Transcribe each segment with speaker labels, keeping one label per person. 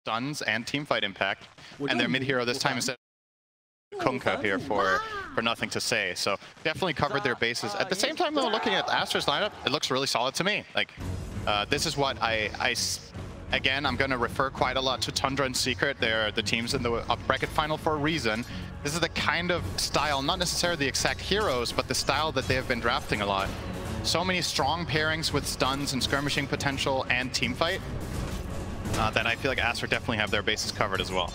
Speaker 1: stuns and teamfight impact, and their mid hero this time instead of Kunkka here for nothing to say. So definitely covered their bases. At the same time though, looking at Aster's lineup, it looks really solid to me. Like this is what again, I'm going to refer quite a lot to Tundra and Secret. They're the teams in the up bracket final for a reason. This is the kind of style, not necessarily the exact heroes, but the style that they have been drafting a lot. So many strong pairings with stuns and skirmishing potential and teamfight that I feel like Aster definitely have their bases covered as well.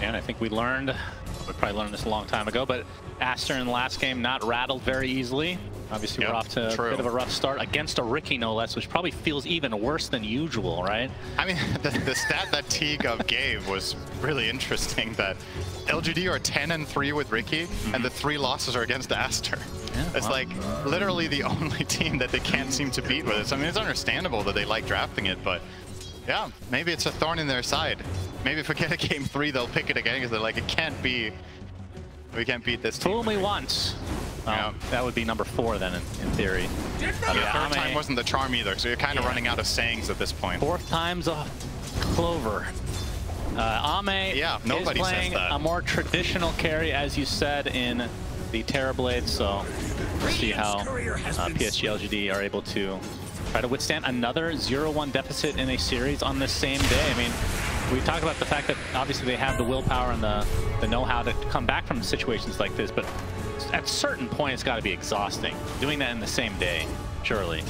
Speaker 2: And I think we probably learned this a long time ago, but Aster in the last game not rattled very easily. Obviously, we're off to a bit of a rough start against a Ricky, no less, which probably feels even worse than usual, right? I mean,
Speaker 1: the stat that T11 gave was really interesting, that LGD are 10-3 with Ricky, and the 3 losses are against Aster. Yeah, it's like literally the only team that they can't seem to beat with it. So, I mean, it's understandable that they like drafting it, but yeah, maybe it's a thorn in their side. Maybe if we get a game 3, they'll pick it again because they're like, it can't be. We can't beat this team.
Speaker 2: Fool me once. Well, that would be number 4 then, in theory.
Speaker 1: The third time wasn't the charm either, so you're kind of running out of sayings at this point.
Speaker 2: 4th time's a clover. Ame is playing a more traditional carry, as you said, in the Terrorblade, so we'll see how PSG.LGS are able to try to withstand another 0-1 deficit in a series on the same day. I mean, we talked about the fact that obviously they have the willpower and the know-how to come back from situations like this, but at a certain point it's got to be exhausting doing that in the same day, surely.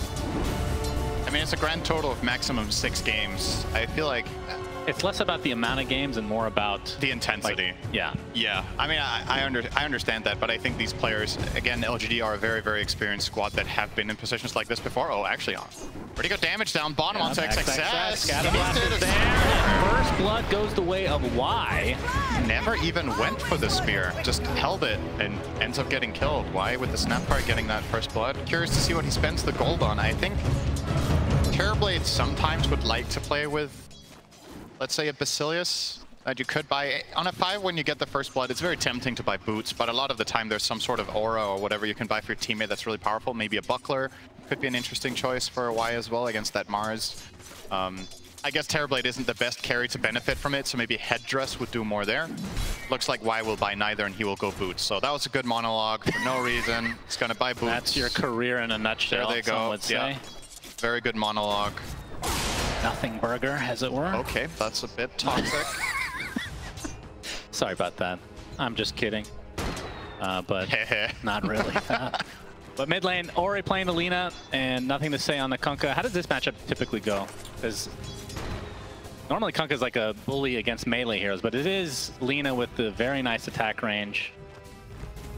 Speaker 1: I mean, it's a grand total of maximum 6 games. I feel like
Speaker 2: it's less about the amount of games and more about
Speaker 1: the intensity.
Speaker 2: Yeah.
Speaker 1: I mean, I understand that, but I think these players, again, LGD are a very, very experienced squad that have been in positions like this before. Oh, actually, pretty good damage down bottom onto XXS.
Speaker 2: Scatter is there. First blood goes the way of Y.
Speaker 1: Never even went for the spear, just held it and ends up getting killed. Y with the snap part getting that first blood. Curious to see what he spends the gold on. I think Terrorblade sometimes would like to play with, let's say, a Basilius that you could buy. On a 5, when you get the first blood, it's very tempting to buy boots, but a lot of the time there's some sort of aura or whatever you can buy for your teammate that's really powerful. Maybe a buckler could be an interesting choice for a Y as well against that Mars. I guess Terrorblade isn't the best carry to benefit from it, so maybe Headdress would do more there. Looks like Y will buy neither, and he will go boots. So that was a good monologue for no reason. He's going to buy boots.
Speaker 2: That's your career in a nutshell,
Speaker 1: there they go.
Speaker 2: Would say.
Speaker 1: Very good monologue.
Speaker 2: Nothing burger, as it were.
Speaker 1: Okay, that's a bit toxic.
Speaker 2: Sorry about that. I'm just kidding. But not really. But mid lane, Ori playing Alina, and nothing to say on the Kunkka. How does this matchup typically go? Because normally Kunkka is like a bully against melee heroes, but it is Lina with the very nice attack range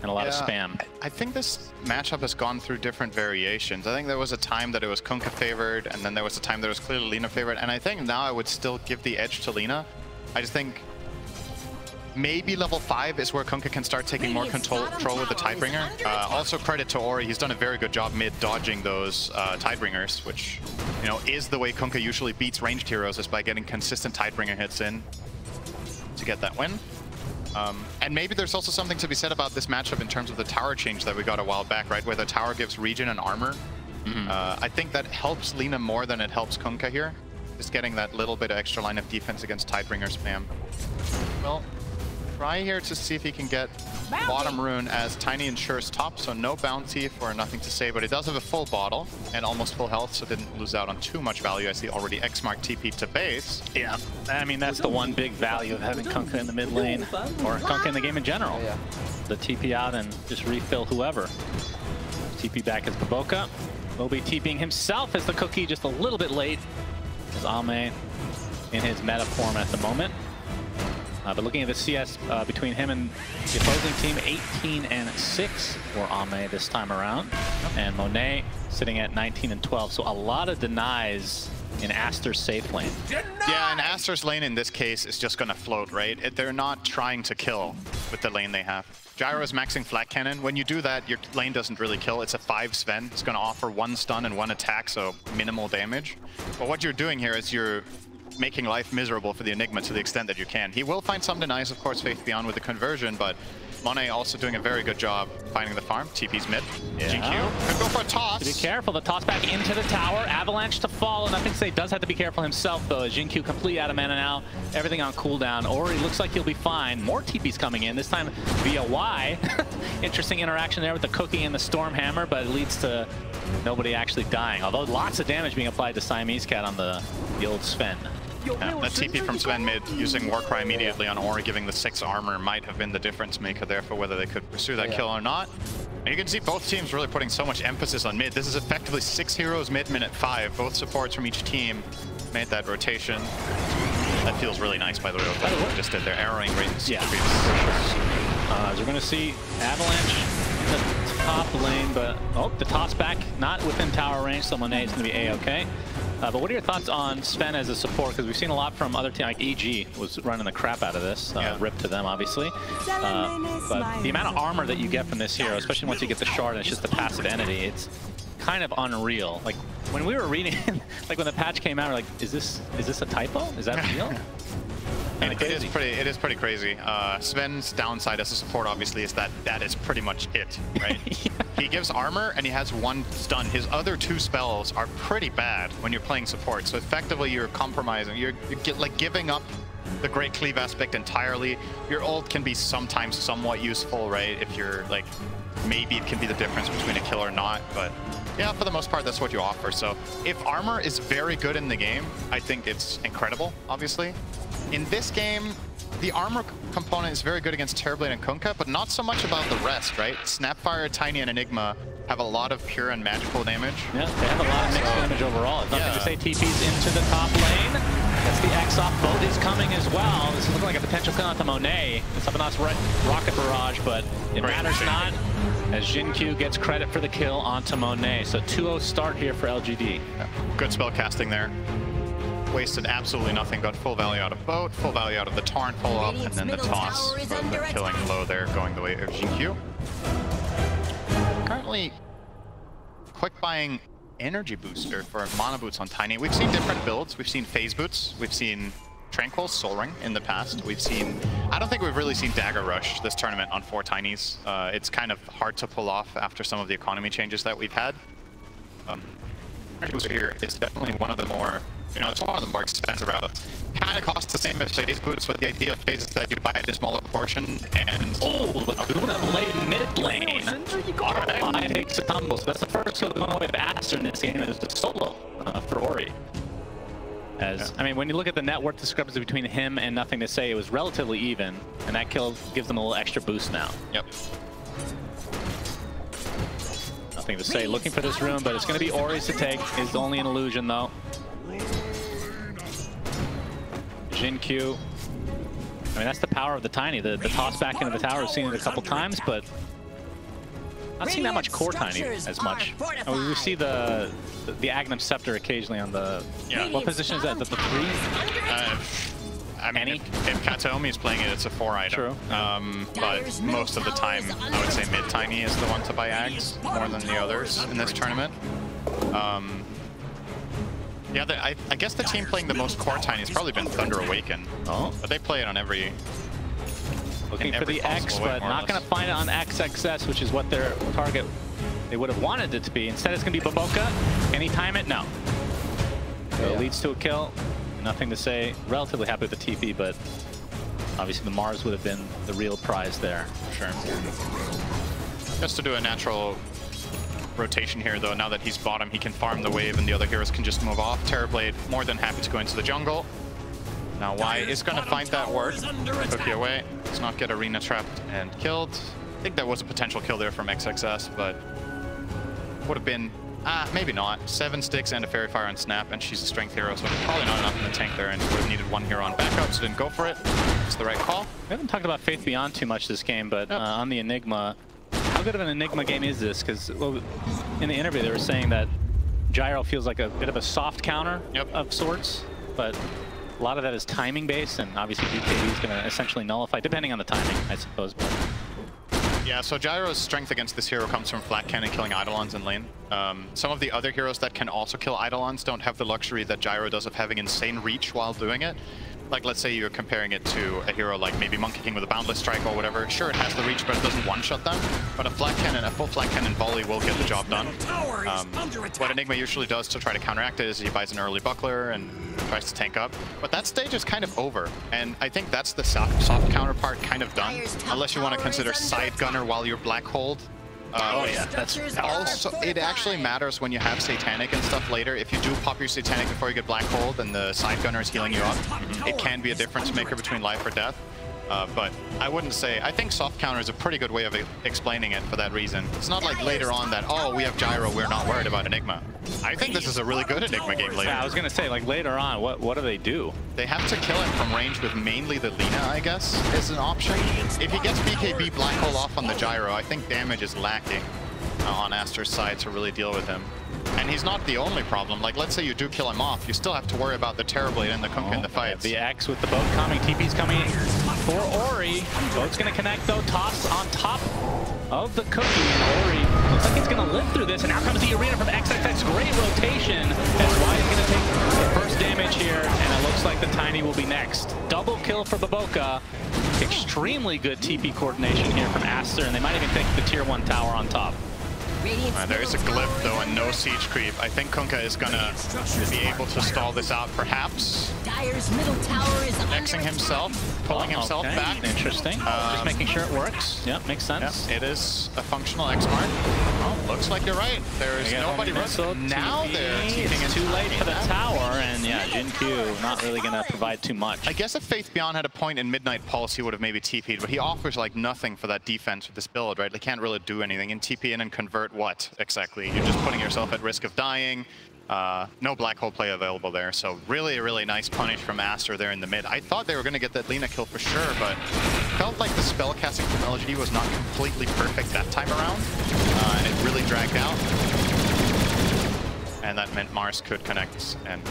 Speaker 2: and a lot of spam.
Speaker 1: I think this matchup has gone through different variations. I think there was a time that it was Kunkka favored, and then there was a time that it was clearly Lina favored, and I think now I would still give the edge to Lina. I just think maybe level 5 is where Kunkka can start taking more control with the Tidebringer. Also credit to Ori, he's done a very good job mid dodging those Tidebringers, which, you know, is the way Kunkka usually beats ranged heroes, is by getting consistent Tidebringer hits in to get that win. And maybe there's also something to be said about this matchup in terms of the tower change that we got a while back, right? Where the tower gives regen and armor. I think that helps Lina more than it helps Kunkka here. Just getting that little bit of extra line of defense against Tidebringer spam. Well, try here to see if he can get bottom rune as Tiny ensures top, so no bounty for nothing to say, but it does have a full bottle and almost full health, so didn't lose out on too much value as he already X-marked TP to base.
Speaker 2: Yeah, I mean, that's the one big value of having Kunkka in the mid lane, or Kunkka in the game in general. The TP out and just refill whoever. TP back as Baboka. Will be TPing himself as the cookie, just a little bit late. As Ame in his meta form at the moment. But looking at the CS between him and the opposing team, 18-6 for Ame this time around. And Monet sitting at 19-12. So a lot of denies in Aster's safe lane.
Speaker 1: Yeah, and Aster's lane in this case is just going to float, right? They're not trying to kill with the lane they have. Gyro is maxing flat cannon. When you do that, your lane doesn't really kill. It's a 5 Sven. It's going to offer 1 stun and 1 attack, so minimal damage. But what you're doing here is you're making life miserable for the Enigma to the extent that you can. He will find some denies, of course, Faith Beyond with the conversion, but Monet also doing a very good job finding the farm. TP's mid.
Speaker 2: Yeah.
Speaker 1: GQ could go for a toss.
Speaker 2: Be careful, the toss back into the tower. Avalanche to follow. Nothing to say, does have to be careful himself though. Jinq complete out of mana now. Everything on cooldown. Ori looks like he'll be fine. More TP's coming in, this time via Y. Interesting interaction there with the cookie and the storm hammer, but it leads to nobody actually dying. Although lots of damage being applied to Siamese Cat on the old Sven.
Speaker 1: Yeah, that TP from Sven mid using Warcry immediately on Ori, giving the 6 armor might have been the difference maker there for whether they could pursue that kill or not. And you can see both teams really putting so much emphasis on mid. This is effectively 6 heroes mid minute 5. Both supports from each team made that rotation. That feels really nice, by the way, what they just did. Their arrowing rate is
Speaker 2: as we're going to see Avalanche in the top lane, but the toss back not within tower range, so Monet is going to be A-okay. But what are your thoughts on Sven as a support? Because we've seen a lot from other teams, like EG was running the crap out of this. Rip to them, obviously. But the amount of armor that you get from this hero, especially once you get the shard and it's just a passive entity, it's kind of unreal. Like when we were reading, like when the patch came out, we're like, is this a typo? Is that real?
Speaker 1: It is pretty crazy. Sven's downside as a support, obviously, is that is pretty much it, right? He gives armor and he has 1 stun. His other 2 spells are pretty bad when you're playing support. So effectively, you're compromising. You're like giving up the great cleave aspect entirely. Your ult can be sometimes somewhat useful, right? If you're like, maybe it can be the difference between a kill or not, but yeah, for the most part, that's what you offer. So if armor is very good in the game, I think it's incredible, obviously. In this game, the armor component is very good against Terrorblade and Kunkka, but not so much about the rest, right? Snapfire, Tiny, and Enigma have a lot of pure and magical damage.
Speaker 2: Yeah, they have a lot of mixed damage overall. It's nothing to say TP's into the top lane. That's the X-off. Boat is coming as well. This is looking like a potential kill onto Monet. It's up a nice rocket barrage, but it matters not, as Jinq gets credit for the kill onto Monet. So 2-0 start here for LGD.
Speaker 1: Yeah. Good spell casting there. Wasted absolutely nothing, got full value out of boat, full value out of the Torrent follow-up, and then the toss for the killing blow there going the way of Jinq. Currently, quick buying energy booster for mana boots on Tiny. We've seen different builds. We've seen phase boots. We've seen Tranquil, Soul Ring in the past. We've seen, I don't think we've really seen Dagger Rush this tournament on 4 Tinies. It's kind of hard to pull off after some of the economy changes that we've had. Energy booster here is definitely one of the more, it's one of the more expensive routes. Kind of costs the same as phase boots, but the idea of phase is that you buy it in a smaller portion and...
Speaker 2: Laguna lane mid lane. Alright, takes a tumble. So that's the first going away of Aster in this game. Is the solo for Ori. I mean, when you look at the net worth discrepancy between him and Nothing to Say, it was relatively even, and that kill gives them a little extra boost now.
Speaker 1: Yep.
Speaker 2: Nothing to Say, looking for this room, but it's going to be Ori's to take. Is only an illusion, though. Jinq. I mean, that's the power of the Tiny. The toss back into the tower, we've seen it a couple times, but not seeing that much core Tiny as much. We see the Agnum Scepter occasionally on the... What position is that? The 3?
Speaker 1: I mean, if Kataomi is playing it, it's a 4 item.
Speaker 2: True.
Speaker 1: But most of the time, I would say mid-Tiny is the one to buy Ags more than the others in this tournament. Yeah, I guess the team playing the most core Tiny has probably been Thunder Awaken. But they play it on every...
Speaker 2: Looking for the X, but not going to find it on XXS, which is what their target they would have wanted it to be. Instead, it's going to be Baboka. Can he time it? No. So it leads to a kill. Nothing to Say. Relatively happy with the TP, but obviously the Mars would have been the real prize there, for sure.
Speaker 1: Just to do a natural rotation here, though, now that he's bottom, he can farm the wave and the other heroes can just move off. Terrorblade more than happy to go into the jungle. Now Y is going to find that ward. Cookie away. Let's not get Arena trapped and killed. I think that was a potential kill there from XXS, but would have been, maybe not. 7 sticks and a Fairy Fire on Snap, and she's a strength hero, so probably not enough in the tank there, and would have needed 1 hero on backup, so didn't go for it. It's the right call.
Speaker 2: We haven't talked about Faith Beyond too much this game, but on the Enigma, how good of an Enigma game is this? Because in the interview they were saying that Gyro feels like a bit of a soft counter of sorts, but a lot of that is timing based, and obviously BKB is going to essentially nullify, depending on the timing, I suppose. But
Speaker 1: yeah, so Gyro's strength against this hero comes from flat cannon killing Eidolons in lane. Some of the other heroes that can also kill Eidolons don't have the luxury that Gyro does of having insane reach while doing it. like let's say you're comparing it to a hero like maybe Monkey King with a Boundless Strike or whatever. Sure, it has the reach, but it doesn't one-shot them. But a flat cannon, a full flat cannon volley will get the job done. What Enigma usually does to try to counteract it is he buys an early buckler and tries to tank up. But that stage is kind of over, and I think that's the soft counterpart kind of done, unless you want to consider side gunner while you're black hold.
Speaker 2: Oh yeah, that's
Speaker 1: also, it actually matters when you have Satanic and stuff later. If you do pop your Satanic before you get Black Hold and the side gunner is healing you up, it can be a difference maker between life or death. But I wouldn't say, I think soft counter is a pretty good way of explaining it for that reason. It's not like later on that, oh, we have Gyro, we're not worried about Enigma. I think this is a really good Enigma game later.
Speaker 2: Yeah, I was going to say, like later on, what do they do?
Speaker 1: They have to kill him from range with mainly the Lina, I guess, is an option. If he gets BKB Black Hole off on the Gyro, I think damage is lacking on Aster's side to really deal with him. And he's not the only problem. Like, let's say you do kill him off, you still have to worry about the Terrorblade and the Kunkka in the fights.
Speaker 2: The X with the boat coming, TP's coming for Ori. Boat's going to connect though, toss on top of the cookie, and Ori looks like he's going to live through this. And now comes the arena from XXX, great rotation. That's why he's going to take the first damage here, and it looks like the Tiny will be next. Double kill for Baboka. Extremely good TP coordination here from Aster, and they might even take the tier 1 tower on top.
Speaker 1: There is a glyph though and no siege creep. I think Kunkka is gonna be able to stall this out, perhaps.
Speaker 3: Dire's middle tower is
Speaker 1: Xing himself, pulling himself back.
Speaker 2: Interesting. Just making sure it works. Yep, makes sense.
Speaker 1: Yep, it is a functional X-Mark. Oh, looks like you're right. There's nobody running. Now they're TPing.
Speaker 2: It's too late for the tower, and yeah, Jin Q not really gonna provide too much.
Speaker 1: I guess if Faith Beyond had a point in Midnight Pulse, he would have maybe TP'd, but he offers like nothing for that defense with this build, right? They can't really do anything. And TP in and convert what exactly? You're just putting yourself at risk of dying. No black hole play available there, so really, really nice punish from Aster there in the mid. I thought they were going to get that Lina kill for sure, but felt like the spell casting from LGD was not completely perfect that time around, and it really dragged out. And that meant Mars could connect and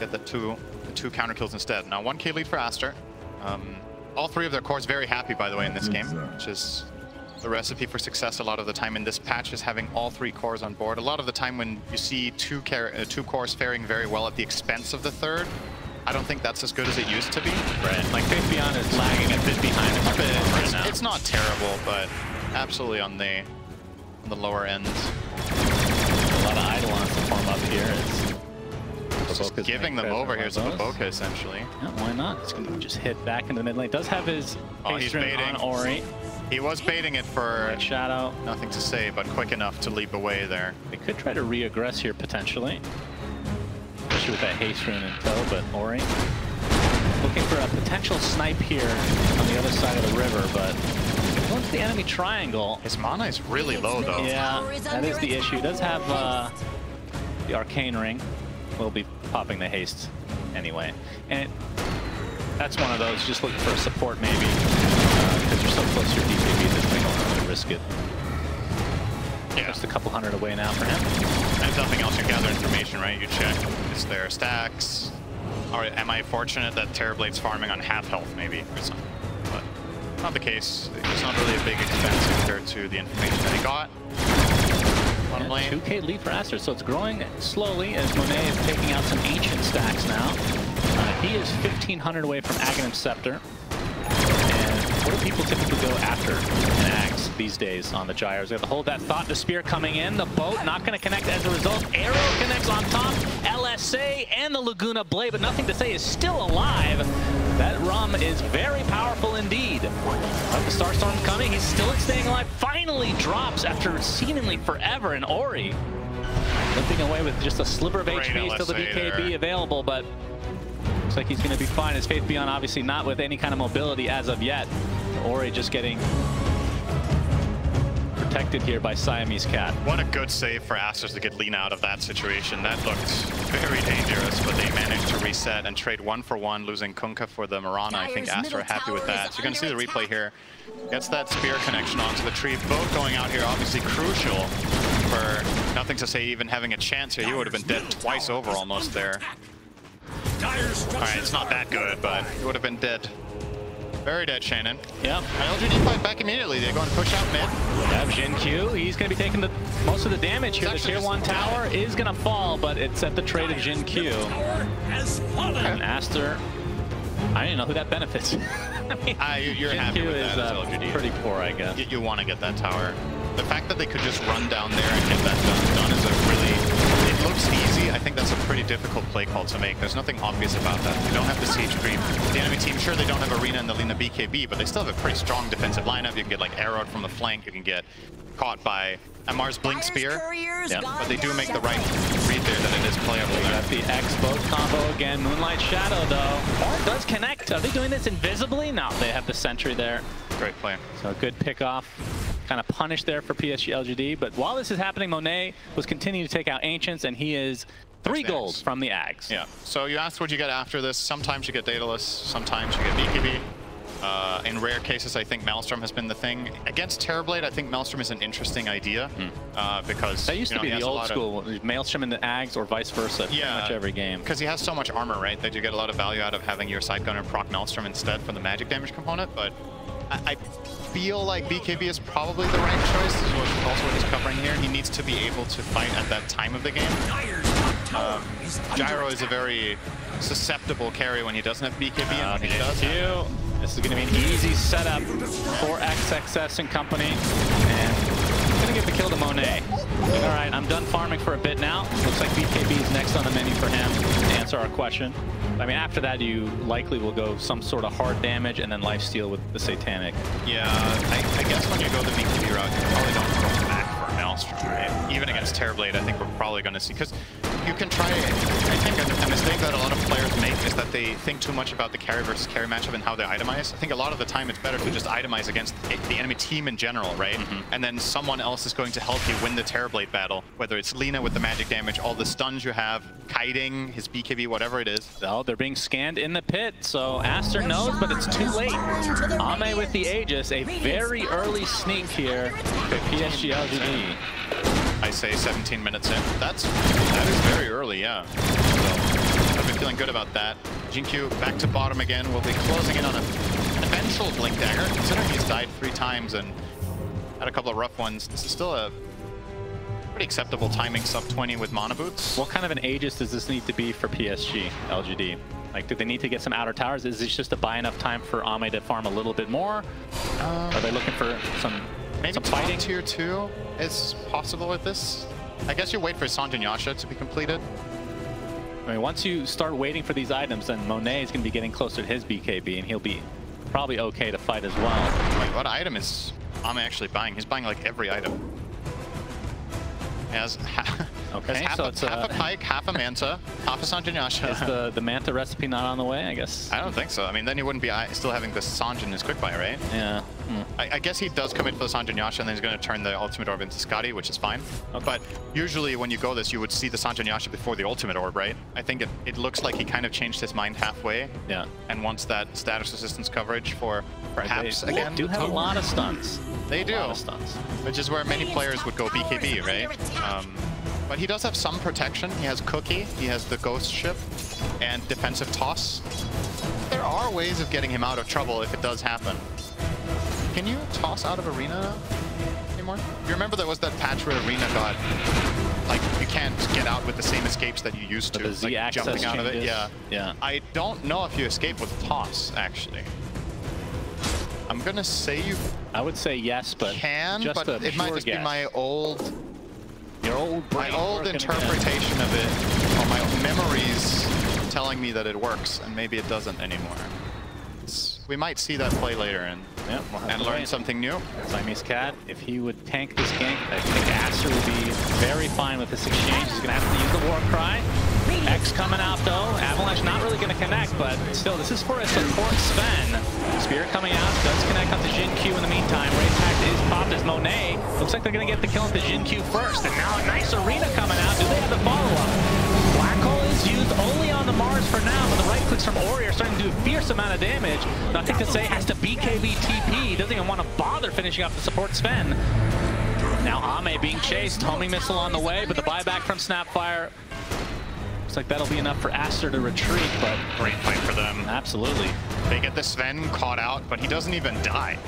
Speaker 1: get the two counter kills instead. Now 1k lead for Aster. All three of their cores very happy, by the way, in this game, which is the recipe for success a lot of the time in this patch, is having all three cores on board. A lot of the time when you see two cores faring very well at the expense of the third, I don't think that's as good as it used to be.
Speaker 2: Right. Like Faith Beyond is lagging a bit behind a bit right now.
Speaker 1: It's not terrible, but absolutely on the lower end.
Speaker 2: A lot of Eidolons to form up here.
Speaker 1: Just giving them over here to Baboka, essentially.
Speaker 2: Yeah, why not? He's going to just hit back into the mid lane. Does have his
Speaker 1: he's baiting
Speaker 2: on Ori.
Speaker 1: He was baiting it for
Speaker 2: Shadow.
Speaker 1: Nothing to say, but quick enough to leap away there.
Speaker 2: They could try to re-aggress here, potentially. Especially with that haste rune in tow, but Ori looking for a potential snipe here on the other side of the river, but once the enemy triangle...
Speaker 1: His mana is really low, though.
Speaker 2: Yeah, that is the issue. He does have the Arcane Ring. We'll be popping the haste anyway. And that's one of those, just looking for a support maybe, because you're so close to your BKB that they don't want to risk it. Yeah. Just a couple hundred away now for him.
Speaker 1: And if nothing else, you gather information, right? You check, is there stacks? Or am I fortunate that Terrorblade's farming on half health maybe, or something? But not the case. It's not really a big expense compared to the information that he got.
Speaker 2: Yeah, 2k lead for Aster, so it's growing slowly as Monet is taking out some ancient stacks now. He is 1,500 away from Aghanim's Scepter. And what do people typically go after in Ags these days on the Gyros? They have to hold that Thought to Spear coming in. The boat not going to connect as a result. Arrow connects on top. LSA and the Laguna Blade, but nothing to say is still alive. That Rum is very powerful indeed. But the Starstorm coming, he's still staying alive. Finally drops after seemingly forever, and Ori limping away with just a sliver of HP, still the BKB available, but looks like he's going to be fine. His Faith Beyond obviously not with any kind of mobility as of yet. Ori just getting protected here by Siamese Cat.
Speaker 1: What a good save for Aster to get Lina out of that situation. That looked very dangerous, but they managed to reset and trade 1-for-1, losing Kunkka for the Mirana. I think Aster are happy with that. So you're going to see the replay here. Gets that spear connection onto the tree. Both going out here, obviously crucial for Nothing to Say even having a chance here. He would have been dead twice over almost there. Alright, it's not that good, but he would have been dead. Very dead, Shannon.
Speaker 2: Yep.
Speaker 1: LGD fight back immediately. They go and push out mid.
Speaker 2: Yep, Jin Q, he's going to be taking most of the damage here. The tier 1 tower is going to fall, but it's at the trade of Jin Q. And Aster I didn't know who that benefits. I mean,
Speaker 1: you're happy with that as LGD.
Speaker 2: Pretty poor, I guess.
Speaker 1: You want to get that tower. The fact that they could just run down there and get that done is a really... It looks easy. I think that's a pretty difficult play call to make. There's nothing obvious about that. They don't have the siege creep. The enemy team, sure, they don't have Arena and the Lina BKB, but they still have a pretty strong defensive lineup. You can get like arrowed from the flank. You can get caught by a Mars Blink Spear. Yeah, but they do make the right read there that it is playable.
Speaker 2: They got the X boat combo again. Moonlight Shadow, though. All does connect. Are they doing this invisibly? No, they have the sentry there.
Speaker 1: Great play.
Speaker 2: So a good pick off. Kind of punished there for PSG.LGS. But while this is happening, Monet was continuing to take out Ancients, and he is 3 gold from the Ags.
Speaker 1: Yeah. So you asked what you get after this. Sometimes you get Daedalus. Sometimes you get BKB. In rare cases, I think Maelstrom has been the thing. Against Terrorblade, I think Maelstrom is an interesting idea because
Speaker 2: that used to be the old school Maelstrom in the Ags or vice versa. Pretty much every game.
Speaker 1: Because he has so much armor, right? That you get a lot of value out of having your side gunner proc Maelstrom instead for the magic damage component. But I feel like BKB is probably the right choice. This is also what he's covering here. He needs to be able to fight at that time of the game. Gyro is a very susceptible carry when he doesn't have BKB, and when he does.
Speaker 2: This is going to be an easy setup for XXS and company, and going to give the kill to Monet. All right, I'm done farming for a bit now. Looks like BKB is next on the menu for him to answer our question. I mean, after that, you likely will go some sort of hard damage and then lifesteal with the Satanic.
Speaker 1: Yeah, I guess when you go the BKB route, you probably don't go back for Maelstrom, right? Even against Terrorblade, I think we're probably going to see, because you can try, I think a mistake that a lot of players make is that they think too much about the carry versus carry matchup and how they itemize. I think a lot of the time it's better to just itemize against the enemy team in general, right? And then someone else is going to help you win the Terrorblade battle, whether it's Lina with the magic damage, all the stuns you have, kiting, his BKB, whatever it is.
Speaker 2: Oh, they're being scanned in the pit, so Aster knows, but it's too late. Ame with the Aegis, a very early sneak here for PSG.LGS.
Speaker 1: I say 17 minutes in. That is very early, yeah. So I've been feeling good about that. Jinkyu back to bottom again. We'll be closing in on an eventual Blink Dagger. Considering he's died 3 times and had a couple of rough ones, this is still a pretty acceptable timing sub 20 with Mana Boots.
Speaker 2: What kind of an Aegis does this need to be for PSG.LGS? Like, do they need to get some outer towers? Is this just to buy enough time for Ame to farm a little bit more? Are they looking for some fighting?
Speaker 1: Tier 2 is possible with this. I guess you wait for Sanjin Yasha to be completed.
Speaker 2: I mean, once you start waiting for these items, then Monet is going to be getting closer to his BKB, and he'll be probably okay to fight as well.
Speaker 1: Wait, what item is Ame actually buying? He's buying like every item. He has half a pike, half a manta, half a Sanjin Yasha.
Speaker 2: Is the manta recipe not on the way, I guess?
Speaker 1: I don't think so. I mean, then he wouldn't be still having the Sanjin in his quick buy, right?
Speaker 2: Yeah.
Speaker 1: I guess he does commit for the Sanjin Yasha, and then he's going to turn the ultimate orb into Scotty, which is fine. Okay. But usually when you go this, you would see the Sanjin Yasha before the ultimate orb, right? I think it looks like he kind of changed his mind halfway. Yeah. And wants that status resistance coverage for perhaps again.
Speaker 2: They do have a lot of stunts.
Speaker 1: They do.
Speaker 2: A lot of stunts.
Speaker 1: Which is where many players would go BKB, right? But he does have some protection. He has Cookie, he has the Ghost Ship, and Defensive Toss. There are ways of getting him out of trouble if it does happen. Can you toss out of Arena anymore? You remember there was that patch where Arena got, like, you can't get out with the same escapes that you used to, like jumping out of it. Yeah. I don't know if you escape with Toss, actually. I'm gonna say you.
Speaker 2: I would say yes, but
Speaker 1: but it might just be my old.
Speaker 2: Your old brain.
Speaker 1: My old interpretation of it, or my old memories telling me that it works, and maybe it doesn't anymore. We might see that play later and learn something new.
Speaker 2: Siamese Cat, if he would tank this gank, I think Aster would be very fine with this exchange. He's going to have to use the War Cry. X coming out though. Avalanche not really going to connect, but still, this is for a support Sven. Spear coming out, does connect onto Jin Q in the meantime. Ray Pact is popped as Monet. Looks like they're going to get the kill into Jin Q first, and now a nice Arena coming out. Do they have the follow-up? Black Hole is used only on the Mars for now, but the right clicks from Ori are starting to do a fierce amount of damage. Nothing to say has to BKB TP. He doesn't even want to bother finishing off the support Sven. Now Ame being chased, homing missile on the way, but the buyback from Snapfire. Looks like that'll be enough for Aster to retreat, but
Speaker 1: great fight for them.
Speaker 2: Absolutely.
Speaker 1: They get the Sven caught out, but he doesn't even die.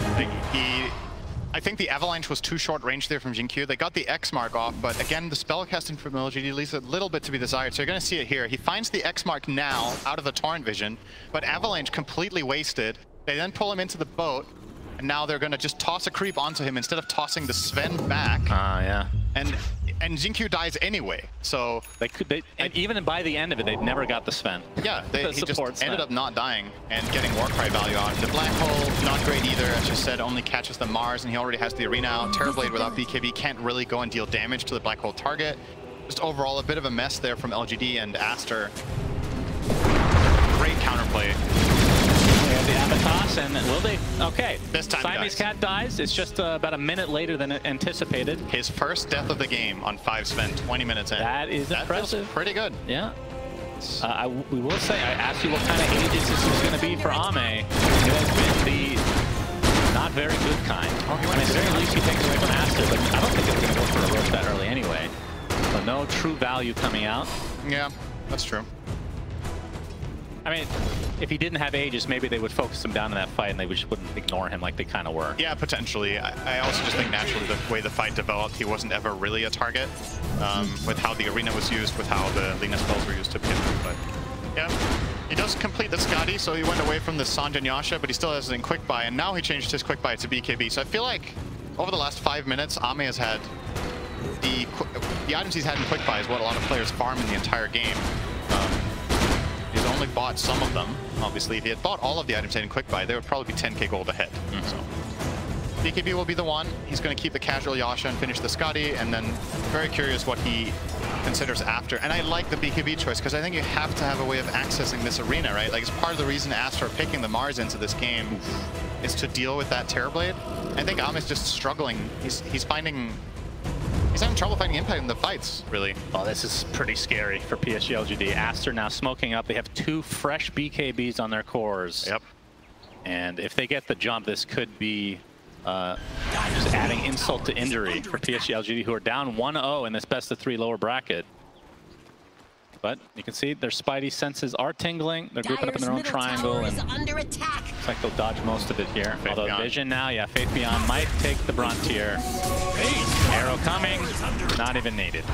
Speaker 1: I think the Avalanche was too short range there from Jinkyu. They got the X mark off, but again, the spellcasting from LGD leaves a little bit to be desired. So you're going to see it here. He finds the X mark now out of the Torrent vision, but Avalanche completely wasted. They then pull him into the boat, and now they're going to just toss a creep onto him instead of tossing the Sven back.
Speaker 2: Yeah.
Speaker 1: And Jinkyu dies anyway, so...
Speaker 2: And even by the end of it, they never got the Sven.
Speaker 1: Yeah, he just ended up not dying and getting Warcry value out. The Black Hole, not great either, as you said, only catches the Mars, and he already has the Arena out. Terrorblade without BKB can't really go and deal damage to the Black Hole target. Just overall, a bit of a mess there from LGD and Aster. Great counterplay.
Speaker 2: They have the Abatos, and will they? Okay.
Speaker 1: This time
Speaker 2: Siamese Cat dies. It's just about a minute later than anticipated.
Speaker 1: His first death of the game on 5 Sven, 20 minutes in.
Speaker 2: That is impressive.
Speaker 1: Feels pretty good.
Speaker 2: Yeah. We will say, I asked you what kind of ages this was going to be for Ame. It has been the not very good kind. I mean, at the very least, he takes away from Aster, but I don't think it's going to go for a Roche that early anyway. So no true value coming out.
Speaker 1: Yeah, that's true.
Speaker 2: I mean, if he didn't have ages, maybe they would focus him down in that fight and they just wouldn't ignore him like they kind of were.
Speaker 1: Yeah, potentially. I also just think naturally the way the fight developed, he wasn't ever really a target with how the Arena was used, with how the Lina spells were used to begin with. But yeah, he does complete the Skadi, so he went away from the Sanjan Yasha, but he still has it in Quick Buy, and now he changed his Quick Buy to BKB. So I feel like over the last 5 minutes, Ame has had the items he's had in Quick Buy is what a lot of players farm in the entire game. He's only bought some of them. Obviously, if he had bought all of the items in Quick Buy, they would probably be 10k gold ahead. So BKB will be the one. He's going to keep the casual Yasha and finish the Skadi, and then very curious what he considers after. And I like the BKB choice because I think you have to have a way of accessing this Arena, right? Like, it's part of the reason Aster are picking the Mars into this game is to deal with that Terrorblade. I think Ame's just struggling. He's having trouble finding impact in the fights, really.
Speaker 2: Oh, this is pretty scary for PSG.LGD. Aster now smoking up. They have 2 fresh BKBs on their cores.
Speaker 1: Yep.
Speaker 2: And if they get the jump, this could be just adding insult to injury for PSG.LGD, who are down 1-0 in this best-of-3 lower bracket. But you can see their spidey senses are tingling. They're grouping up in their own triangle, and looks like they'll dodge most of it here.
Speaker 1: Faith
Speaker 2: Although
Speaker 1: Beyond.
Speaker 2: Vision now, yeah, Faith Beyond might take the brunt here. Arrow coming, not even needed.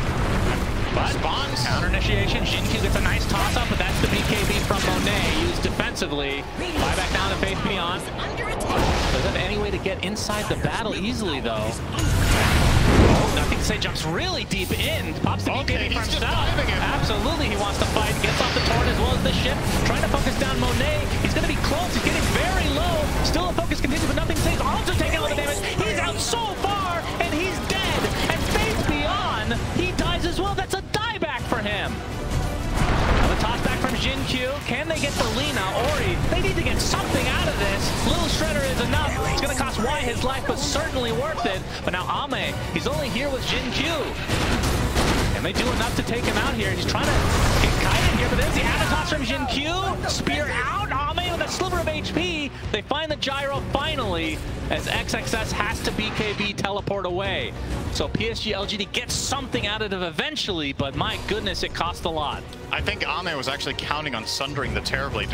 Speaker 2: But counter initiation, Jinkyu gets a nice toss-up, but that's the BKB from Monet, used defensively. Fly back down to Faith Beyond. Doesn't have any way to get inside the battle easily, though. Nothing to say, jumps really deep in, pops the BKB for himself. Absolutely, he wants to fight, gets off the torrent as well as the ship, trying to focus down Monet. He's going to be close, he's getting very low. Still a focus continues, but nothing stays. Also taking all the damage. He's out so far, and he's dead. And Faith Beyond, he dies as well. That's a dieback for him. Now the toss back from Jinkyu. Can they get the Lina? Ori, they need to get something out of this. Little Shredder is enough. It's going to cost Y his life, but certainly worth it. But now Ame, he's only here with Jinkyu. And they do enough to take him out here. He's trying to get kited here, but there's the Abatos from Jinkyu. Spear out. Ame with a sliver of HP. They find the gyro finally, as XXS has to BKB teleport away. So PSG.LGD gets something out of it eventually, but my goodness, it cost a lot.
Speaker 1: I think Ame was actually counting on sundering the Terrorblade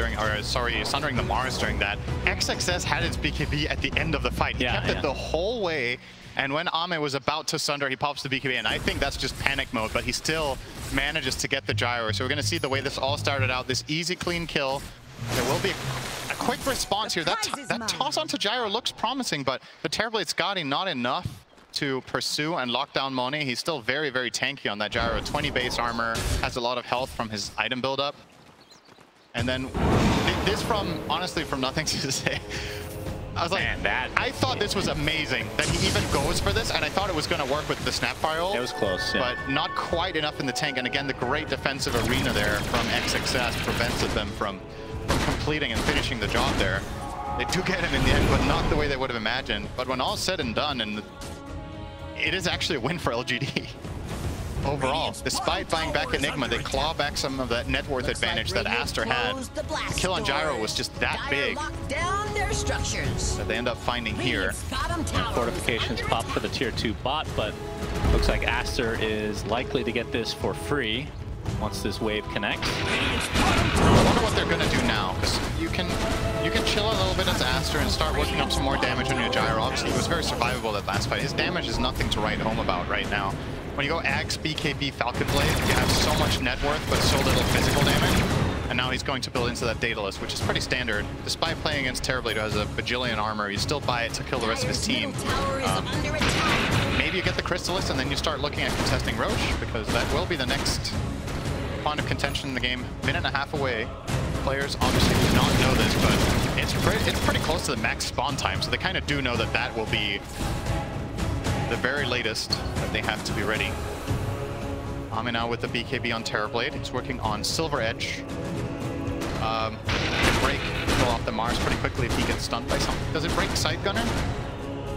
Speaker 1: sundering the Mars during that. XXS had its BKB at the end of the fight. He kept it the whole way, and when Ame was about to sunder, he pops the BKB, and I think that's just panic mode, but he still manages to get the gyro. So we're going to see the way this all started out, this easy, clean kill. There will be a quick response here. That toss onto gyro looks promising, but the Terrorblade Skadi not enough to pursue and lock down Monet. He's still very, very tanky on that gyro. 20 base armor, has a lot of health from his item buildup. And then this honestly, from nothing to say. I was like, I thought this was amazing that he even goes for this, and I thought it was going to work with the Snapfire ult.
Speaker 2: It was close, yeah.
Speaker 1: But not quite enough in the tank. And again, the great defensive Arena there from XXS prevented them from completing and finishing the job there. They do get him in the end, but not the way they would have imagined. But when all's said and done, and it is actually a win for LGD. Overall, despite buying back Enigma, they claw back some of that net worth advantage that Aster had. The kill on gyro was just that big that they end up finding here.
Speaker 2: And fortifications pop for the tier 2 bot, but looks like Aster is likely to get this for free once this wave connects.
Speaker 1: I wonder what they're going to do now, because you can chill a little bit as Aster and start working up some more damage on your gyro. Obviously, he was very survivable that last fight. His damage is nothing to write home about right now. When you go Axe, BKB, Falcon Blade, you have so much net worth, but so little physical damage. And now he's going to build into that Daedalus, which is pretty standard. Despite playing against Terrorblade, who has a bajillion armor, you still buy it to kill the rest of his team. Maybe you get the Crystallis, and then you start looking at contesting Roche, because that will be the next point of contention in the game. Minute and a half away. Players obviously do not know this, but it's pretty close to the max spawn time, so they kind of do know that that will be the very latest that they have to be ready. Ami now with the BKB on Terrorblade. He's working on Silver Edge. Can break, pull off the Mars pretty quickly if he gets stunned by something. Does it break Side Gunner?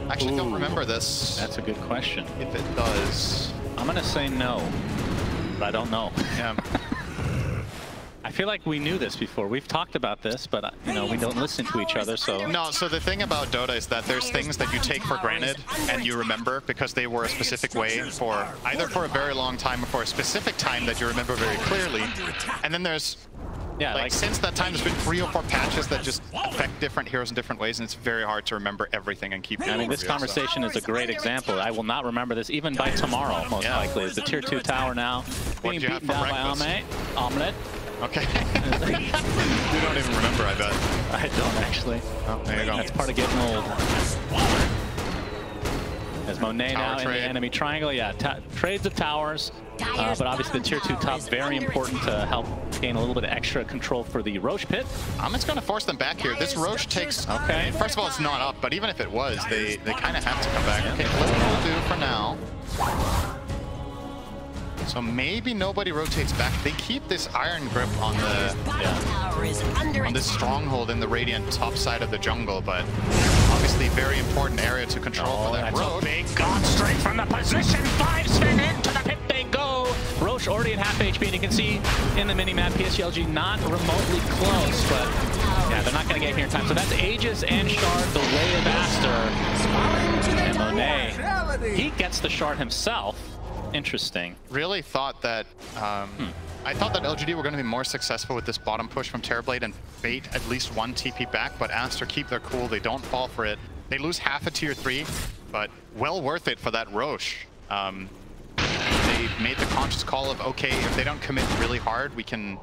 Speaker 1: Actually, don't remember this.
Speaker 2: That's a good question.
Speaker 1: If it does.
Speaker 2: I'm gonna say no, but I don't know.
Speaker 1: Yeah.
Speaker 2: I feel like we knew this before. We've talked about this, but you know, we don't listen to each other, so...
Speaker 1: No, so the thing about Dota is that there's things that you take for granted and you remember because they were a specific way for either for a very long time or for a specific time that you remember very clearly. And then there's... Yeah, like since that time, there's been 3 or 4 patches that just affect different heroes in different ways, and it's very hard to remember everything and keep going.
Speaker 2: I mean, this conversation is a great example. I will not remember this even by tomorrow, most likely. It's the tier 2 tower now, being beaten down by Omelette.
Speaker 1: Okay. You don't even remember, I bet.
Speaker 2: I don't actually.
Speaker 1: Oh, there you go.
Speaker 2: That's part of getting old. There's Monet now in the enemy triangle. Yeah, trades of towers. But obviously the tier 2 top, very important to help gain a little bit of extra control for the Roche pit.
Speaker 1: It's going to force them back here. This Roche takes... Okay. First of all, it's not up, but even if it was, they kind of have to come back. Okay, what we'll do for now... So maybe nobody rotates back. They keep this iron grip on the on this stronghold in the Radiant top side of the jungle, but obviously very important area to control for that Roche.
Speaker 2: Big God straight from the position. 5 spin into the pit they go. Roche already at half HP, and you can see in the mini-map PSG not remotely close, but yeah, they're not going to get here in time. So that's Aegis and Shard, the way of Aster. And Monet, he gets the Shard himself. Interesting.
Speaker 1: Really thought that I thought that LGD were going to be more successful with this bottom push from Terrorblade and bait at least 1 TP back, but Aster keep their cool. They don't fall for it. They lose half a tier 3, but well worth it for that Roche. They made the conscious call of, okay, if they don't commit really hard, we can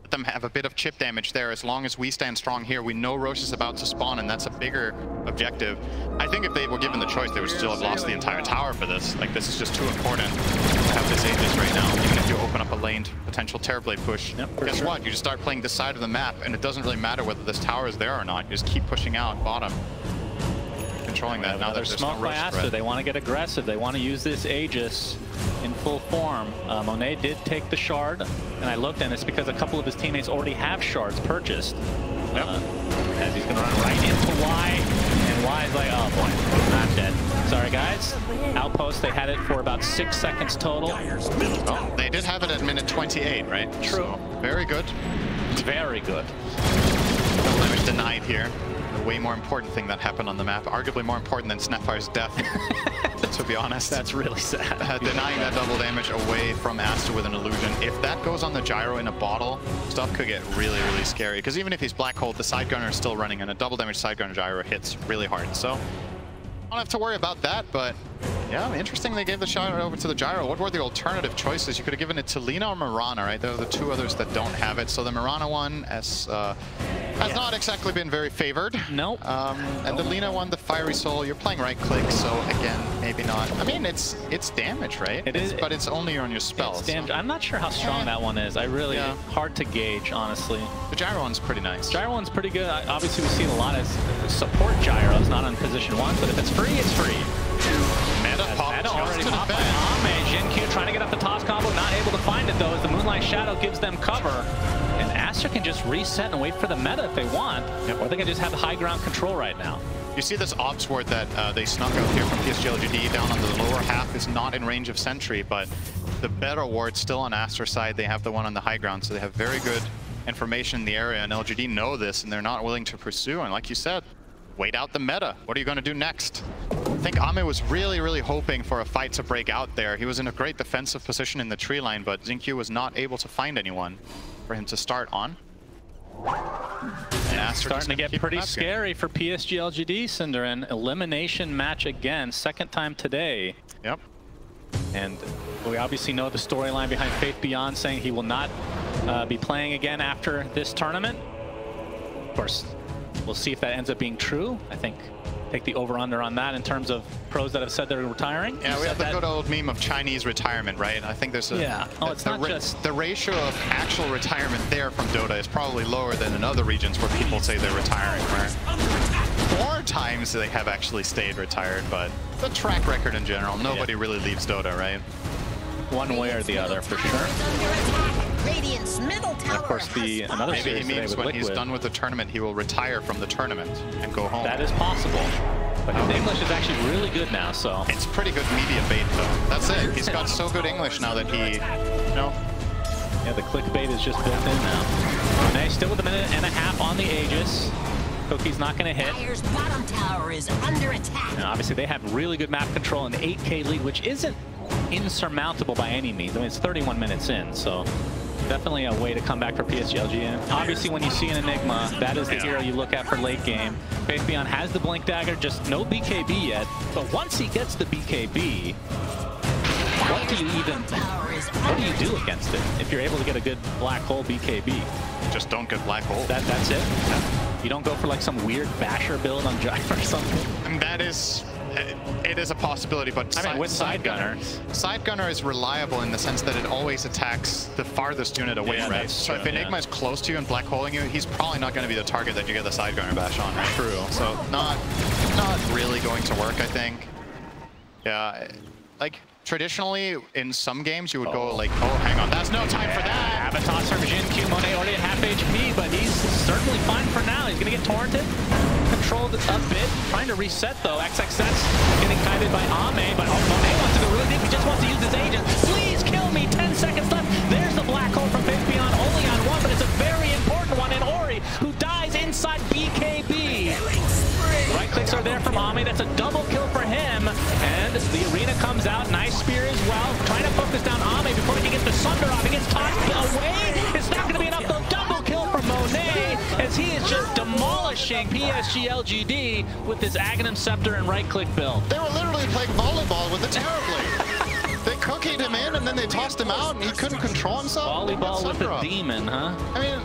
Speaker 1: let them have a bit of chip damage there. As long as we stand strong here, we know Roche is about to spawn, and that's a bigger objective. I think if they were given the choice, they would still have lost the entire tower for this. Like, this is just too important to have this Aegis right now, even if you open up a laned potential Terrorblade push. Guess what? You just start playing this side of the map, and it doesn't really matter whether this tower is there or not. You just keep pushing out bottom. Controlling that. Now
Speaker 2: they're smoked by Aster. They want to get aggressive. They want to use this Aegis in full form. Monet did take the Shard, and I looked, and it's because a couple of his teammates already have Shards purchased. As he's going to run right into Y, and Y is like, oh boy, not dead. Sorry guys. Outpost, they had it for about 6 seconds total.
Speaker 1: Oh, they did have it at minute 28, right? True. So, very good.
Speaker 2: Very good.
Speaker 1: Double damage denied here. The way more important thing that happened on the map, arguably more important than Snapfire's death, to be honest.
Speaker 2: That's really sad.
Speaker 1: Denying that double damage away from Aster with an illusion. If that goes on the gyro in a bottle, stuff could get really, really scary. Because even if he's black hole, the side gunner is still running, and a double damage side gunner gyro hits really hard. So, don't have to worry about that, but yeah, interesting they gave the shot over to the gyro. What were the alternative choices? You could have given it to Lina or Mirana, right? They're the 2 others that don't have it. So the Mirana one has not exactly been very favored.
Speaker 2: Nope.
Speaker 1: And the Lina one, the Fiery Soul, you're playing right click, so again, maybe not. I mean, it's damage, right?
Speaker 2: It is,
Speaker 1: but it's only on your spells.
Speaker 2: It's damage. So. I'm not sure how strong that one is. I really, hard to gauge, honestly.
Speaker 1: The gyro one's pretty nice.
Speaker 2: Gyro one's pretty good. Obviously, we've seen a lot of support gyros, not on position 1, but if it's free, it's free.
Speaker 1: Meta pop
Speaker 2: already popped by Ame. Jinq trying to get up the toss combo, not able to find it though, as the Moonlight Shadow gives them cover. And Aster can just reset and wait for the meta if they want, or they can just have the high ground control right now.
Speaker 1: You see this Ops ward that they snuck out here from PSG.LGS down on the lower half is not in range of Sentry, but the better ward's still on Aster's side. They have the one on the high ground, so they have very good information in the area, and LGD know this, and they're not willing to pursue. And like you said, wait out the meta. What are you going to do next? I think Ame was really, really hoping for a fight to break out there. He was in a great defensive position in the tree line, but Jinq was not able to find anyone for him to start on. And Aster
Speaker 2: starting to get pretty scary for PSG.LGS, Cinder. An elimination match again, second time today.
Speaker 1: Yep.
Speaker 2: And we obviously know the storyline behind Faith Beyond saying he will not be playing again after this tournament. Of course, we'll see if that ends up being true. I think take the over-under on that in terms of pros that have said they're retiring.
Speaker 1: Yeah, we have the good old meme of Chinese retirement, right? I think there's a...
Speaker 2: Yeah. Oh, it's not just...
Speaker 1: The ratio of actual retirement there from Dota is probably lower than in other regions where people say they're retiring, right? 4 times they have actually stayed retired, but the track record in general, nobody really leaves Dota, right?
Speaker 2: One way or the other, for sure. And of course, another
Speaker 1: maybe he means when he's done with the tournament, he will retire from the tournament and go home.
Speaker 2: That is possible. But his English is actually really good now, so...
Speaker 1: It's pretty good media bait, though. That's it. He's got so good English now that he, you know...
Speaker 2: Yeah, the clickbait is just built in now. Monet still with a minute and a half on the Aegis. Cookie's not going to hit.
Speaker 3: Dire's bottom tower is under attack.
Speaker 2: And obviously, they have really good map control and the 8K lead, which isn't insurmountable by any means. I mean, it's 31 minutes in, so... Definitely a way to come back for PSG.LGS. Obviously, when you see an Enigma, that is the hero you look at for late game. Faith Beyond has the Blink Dagger, just no BKB yet. But once he gets the BKB, what do you do against it if you're able to get a good Black Hole BKB?
Speaker 1: Just don't get Black Hole.
Speaker 2: That's it? Yeah. You don't go for like some weird basher build on Gyro or something?
Speaker 1: And that is... It is a possibility, but
Speaker 2: I mean, with Side Gunner
Speaker 1: is reliable in the sense that it always attacks the farthest unit away, right? So if Enigma is close to you and black holing you, he's probably not going to be the target that you get the Side Gunner bash on, right?
Speaker 2: True.
Speaker 1: So not really going to work, I think. Yeah, like traditionally in some games you would go like, oh, hang on, that's no time for that.
Speaker 2: Abatos from Jin Q, Monet already at half HP, but he's certainly fine for now. He's going to get torrented. Controlled a bit, trying to reset though. XXS getting kited by Ame, but Monet wants to go really deep. He just wants to use his agent. Please kill me. 10 seconds left. There's the Black Hole from Faith Beyond, only on one, but it's a very important one in Ori, who dies inside BKB. Right clicks are there from Ame. That's a double kill for him, and the arena comes out. Nice spear as well. Trying to focus down Ame before he can get the Sunder off. He gets tossed away. It's not going to be enough though. Double kill for Monet, as he is just demolishing PSG.LGS with his Aghanim Scepter and right-click build.
Speaker 1: They were literally playing volleyball with it terribly. They cookied him in and then they tossed him out and he couldn't control himself.
Speaker 2: Volleyball with a demon, huh?
Speaker 1: I mean,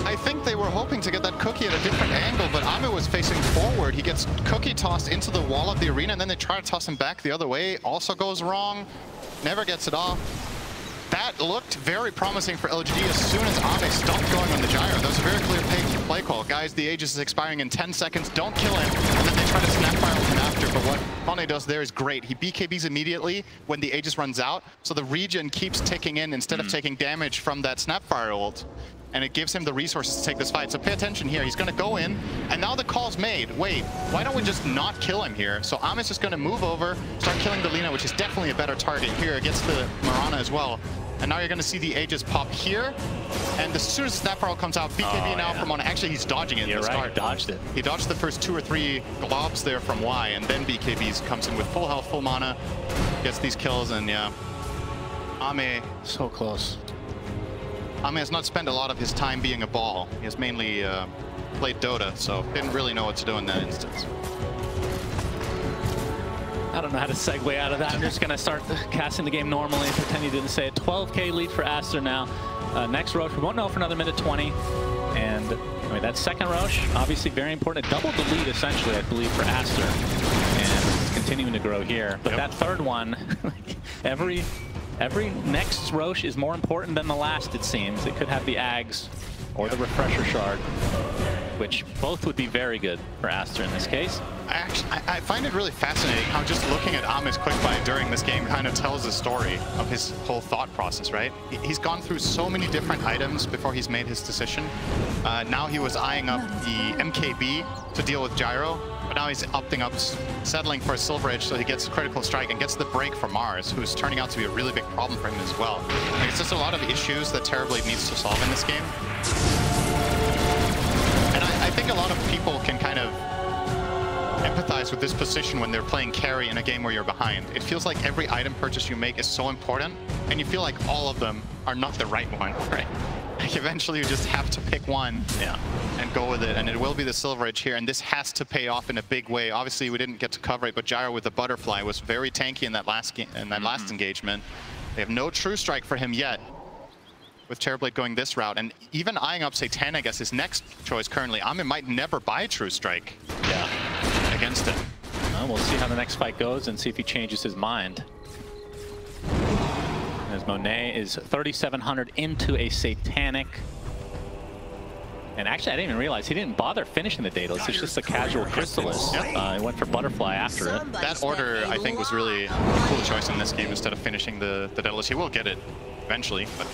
Speaker 1: I think they were hoping to get that cookie at a different angle, but Ame was facing forward. He gets cookie tossed into the wall of the arena and then they try to toss him back the other way. Also goes wrong. Never gets it off. That looked very promising for LGD as soon as Ame stopped going on the gyro. That was a very clear play call. Guys, the Aegis is expiring in 10 seconds. Don't kill him. And then they try to snapfire with him after. But what Monet does there is great. He BKBs immediately when the Aegis runs out. So the regen keeps ticking in instead of taking damage from that snapfire ult. And it gives him the resources to take this fight. So pay attention here. He's going to go in. And now the call's made. Wait, why don't we just not kill him here? So Ame's just going to move over, start killing the Lina, which is definitely a better target here against the Mirana as well. And now you're going to see the Aegis pop here. And as soon as Snapfire comes out, BKB now from Monet. Actually, he's dodging it.
Speaker 2: You're right, dodged it.
Speaker 1: He dodged the first 2 or 3 globs there from Y, and then BKB comes in with full health, full mana, gets these kills, and yeah. Ame...
Speaker 2: So close.
Speaker 1: Ame has not spent a lot of his time being a ball. He has mainly played Dota, so didn't really know what to do in that instance.
Speaker 2: I don't know how to segue out of that. I'm just going to start casting the game normally and pretend you didn't say it. 12K lead for Aster now. Next Roche, we won't know for another minute 20. And I mean, that second Roche, obviously very important. It doubled the lead, essentially, I believe, for Aster. And it's continuing to grow here. But that third one, every next Roche is more important than the last, it seems. It could have the Ags or the Refresher Shard, which both would be very good for Aster in this case.
Speaker 1: I find it really fascinating how just looking at Ame's quick buy during this game kind of tells the story of his whole thought process, right? He's gone through so many different items before he's made his decision. Now he was eyeing up the MKB to deal with Gyro, but now he's opting up, settling for a Silver Edge so he gets a critical strike and gets the break from Mars, who's turning out to be a really big problem for him as well. Like, it's just a lot of issues that Terrorblade needs to solve in this game. And I think a lot of people can kind of empathize with this position when they're playing carry in a game where you're behind. It feels like every item purchase you make is so important, and you feel like all of them are not the right one, right? Like, eventually you just have to pick one and go with it, and it will be the Silver Edge here, and this has to pay off in a big way. Obviously, we didn't get to cover it, but Gyro with the butterfly was very tanky in that last last engagement. They have no True Strike for him yet, with Terrorblade going this route, and even eyeing up Satanic as his next choice currently. Ame might never buy True Strike against him.
Speaker 2: Well, we'll see how the next fight goes and see if he changes his mind. As Monet is 3,700 into a Satanic. And actually, I didn't even realize he didn't bother finishing the Daedalus. It's just a casual Crystallis. He went for Butterfly after it.
Speaker 1: That order, I think, was really a cool choice in this game instead of finishing the Daedalus. He will get it eventually, but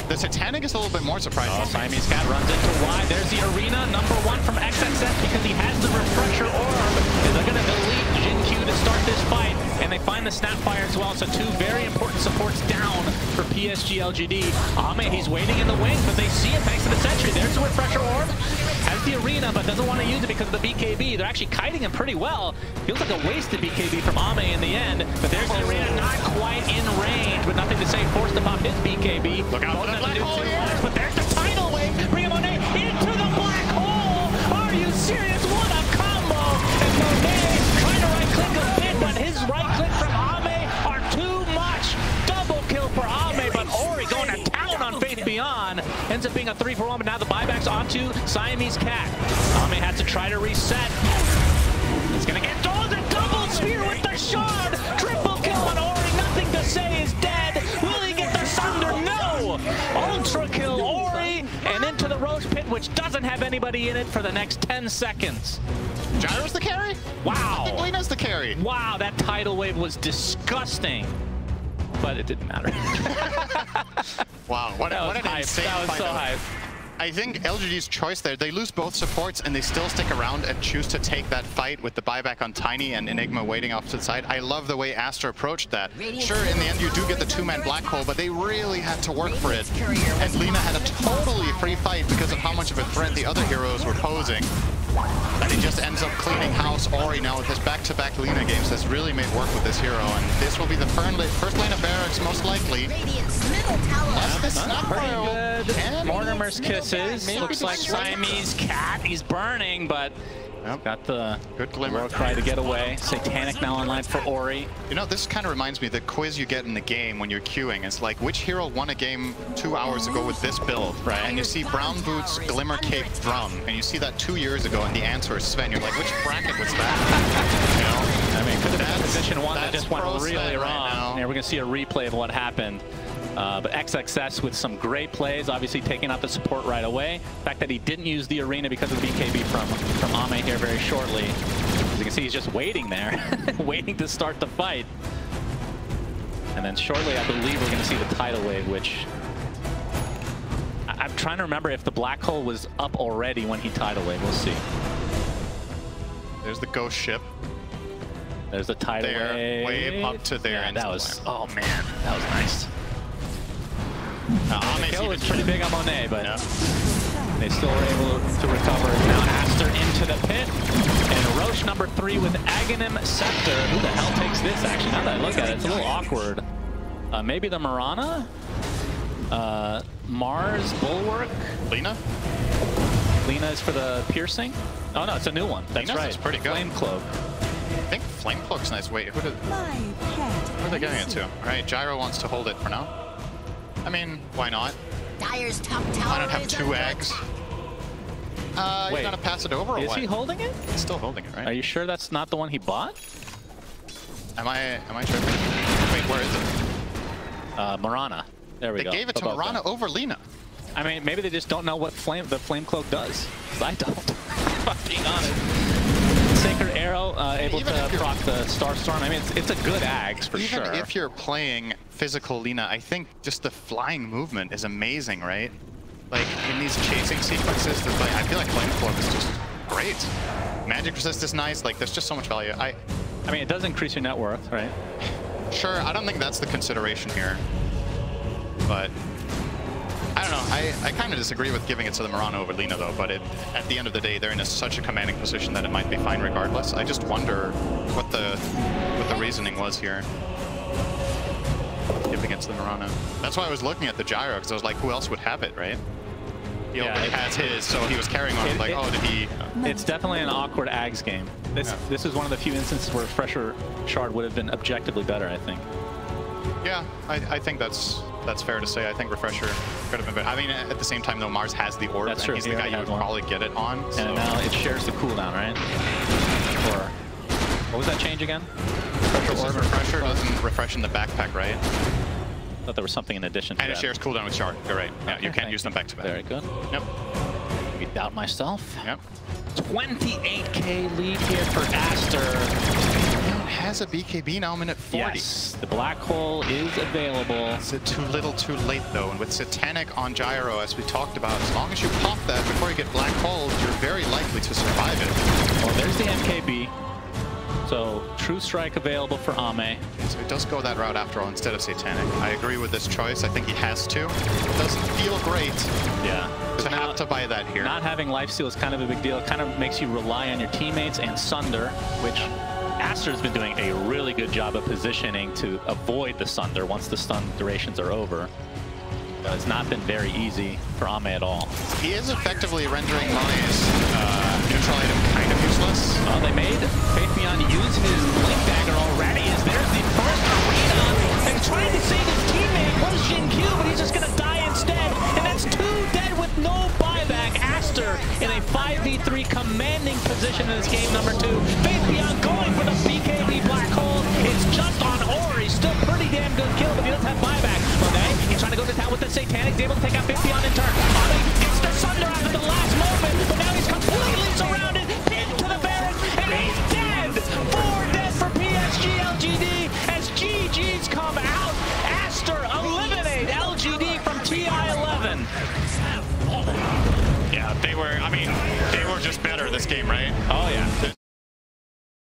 Speaker 1: the Satanic is a little bit more surprising.
Speaker 2: Oh, Siamese Cat runs into Y. There's the arena, #1 from XXS because he has the Refresher Orb. They're going to delete Jin Q to start this fight, and they find the Snapfire as well. So 2 very important supports down for PSG.LGS. Ame, he's waiting in the wings, but they see it thanks to the Sentry. There's the Refresher Orb. Has the arena, but doesn't want to use it because of the BKB. They're actually kiting him pretty well. Feels like a wasted BKB from Ame in the end, but there's the arena, not quite in range, but nothing to say, forced to pop his BKB.
Speaker 1: Look out for the black hole here!
Speaker 2: But there's the tidal wave, bringing Monet into the black hole! Are you serious? What a combo! And Monet trying to right-click a bit, but his right-click from Ame are too much! Double kill for Ame, but Ori going to town on Faith Beyond. Ends up being a 3-for-1, but now the buyback's onto Siamese Cat. Ame has to try to reset. He's gonna get the double spear with the shard! Triple kill on Ori, nothing to say, is dead! Will he get the Sunder? No! Ultra kill Ori, and into the Roach Pit, which doesn't have anybody in it for the next 10 seconds.
Speaker 1: Gyro's the carry?
Speaker 2: Wow!
Speaker 1: I think Lena's the carry.
Speaker 2: Wow, that tidal wave was disgusting. But it didn't matter.
Speaker 1: Wow, what an insane
Speaker 2: That was
Speaker 1: fight.
Speaker 2: so hype.
Speaker 1: I think LGD's choice there, they lose both supports and they still stick around and choose to take that fight with the buyback on Tiny and Enigma waiting off to the side. I love the way Aster approached that. Sure, in the end you do get the 2-man black hole, but they really had to work for it. And Lina had a totally free fight because of how much of a threat the other heroes were posing. And he just ends up cleaning house. Ori now with his back-to-back Lina games has really made work with this hero, and this will be the first lane of barracks most likely.
Speaker 2: Pretty good. Mortimer's kisses. Looks like Siamese Cat. He's burning, but got the
Speaker 1: good glimmer.
Speaker 2: War Cry to get away. Satanic now online for Ori.
Speaker 1: You know, this kind of reminds me of the quiz you get in the game when you're queuing. It's like, which hero won a game 2 hours ago with this build? Right. And you see Brown Boots, Glimmer Cape, Drum, and you see that 2 years ago, and the answer is Sven. You're like, which bracket was that? You know? I mean, could have been position 1 that just went really wrong.
Speaker 2: Yeah, we're going to see a replay of what happened. But XXS with some great plays, obviously taking out the support right away. The fact that he didn't use the arena because of the BKB from Ame here very shortly. As you can see, he's just waiting there, waiting to start the fight. And then shortly, I believe we're going to see the tidal wave, which I'm trying to remember if the black hole was up already when he tidal wave. We'll see.
Speaker 1: There's the ghost ship.
Speaker 2: There's the tidal
Speaker 1: wave up to there.
Speaker 2: Yeah, that was, oh man, that was nice. The kill was pretty big on Monet, but they still were able to recover. Now Aster into the pit, and Roche #3 with Aghanim Scepter. Who the hell takes this? Actually, now that I look at it, it's a little awkward. Maybe the Mirana? Mars Bulwark?
Speaker 1: Lina?
Speaker 2: Lina is for the piercing? Oh no, it's a new one. That's
Speaker 1: Lina's
Speaker 2: right.
Speaker 1: is pretty good.
Speaker 2: Flame Cloak.
Speaker 1: I think Flame Cloak's nice. Wait, who are they getting it to? All right, Gyro wants to hold it for now. I mean, why not?
Speaker 3: Dyer's top tower.
Speaker 1: Why not have 2 eggs? You're gonna pass it over or what?
Speaker 2: Is he holding it?
Speaker 1: He's still holding it, right?
Speaker 2: Are you sure that's not the one he bought?
Speaker 1: Am I tripping? Wait, where is it?
Speaker 2: Marana. There we go.
Speaker 1: They gave it to Marana over Lina.
Speaker 2: I mean, maybe they just don't know what the Flame Cloak does. Because I don't, if I'm being honest. Sacred Arrow, able to proc the Starstorm. I mean, it's a good axe for sure.
Speaker 1: Even if you're playing physical Lina, I think just the flying movement is amazing, right? Like, in these chasing sequences, I feel like Flame Cloak is just great. Magic resist is nice. Like, there's just so much value. I
Speaker 2: mean, it does increase your net worth, right?
Speaker 1: Sure, I don't think that's the consideration here. But I don't know. I kind of disagree with giving it to the Marana over Lina, though. But at the end of the day, they're in such a commanding position that it might be fine regardless. I just wonder what the reasoning was here, giving it to the Marana. That's why I was looking at the Gyro, because I was like, who else would have it, right? He already has his, so he was carrying on. Like, oh, did he?
Speaker 2: It's definitely an awkward Ags game. This is one of the few instances where Refresher Shard would have been objectively better, I think.
Speaker 1: Yeah, I think that's fair to say. I think Refresher could have been better. I mean, at the same time, though, Mars has the orb, and he's the guy you would probably get it on. So.
Speaker 2: And now it shares the cooldown, right? Or what was that change again?
Speaker 1: Refresher doesn't refresh in the backpack, right?
Speaker 2: I thought there was something in addition to that.
Speaker 1: And it shares cooldown with Shard. You're right. Yeah, you can't use them back to back.
Speaker 2: Very good.
Speaker 1: Yep.
Speaker 2: We doubt myself.
Speaker 1: Yep.
Speaker 2: 28k lead here for Aster.
Speaker 1: Has a BKB now, minute 40.
Speaker 2: Yes, the black hole is available.
Speaker 1: Is it too little too late though? And with Satanic on Gyro, as we talked about, as long as you pop that before you get black hole, you're very likely to survive it.
Speaker 2: Well, there's the MKB. So True Strike available for Ame.
Speaker 1: So he does go that route after all instead of Satanic. I agree with this choice. I think he has to. It doesn't feel great.
Speaker 2: Yeah.
Speaker 1: To have to buy that here.
Speaker 2: Not having lifesteal is kind of a big deal. It kind of makes you rely on your teammates and Sunder, which Aster's been doing a really good job of positioning to avoid the Sunder once the stun durations are over. But it's not been very easy for Ame at all.
Speaker 1: He is effectively rendering Mone's neutral item kind of useless.
Speaker 2: Well, they made Faith Beyond use his Blink Dagger already, as there's the first arena, and trying to save his teammate was Jin Q, but he's just going to die instead, and that's 2 dead with no buyback. Aster in a 5v3 commanding position in this game number 2. Faith Beyond going for the BKB black hole. It's just on Ori, still pretty damn good kill, but he doesn't have buyback. Monet, he's trying to go to town with the Satanic, he's able to take out Faith Beyond in turn. Ame gets the Sunder out at the last moment, but now he's completely surrounded, pinned to the Baron, and he's dead! 4 dead for PSG.LGS as GG's come out. Aster eliminate LGD from Ti11.
Speaker 1: Yeah, they were, I mean, they were just better this game, right?
Speaker 2: Oh yeah.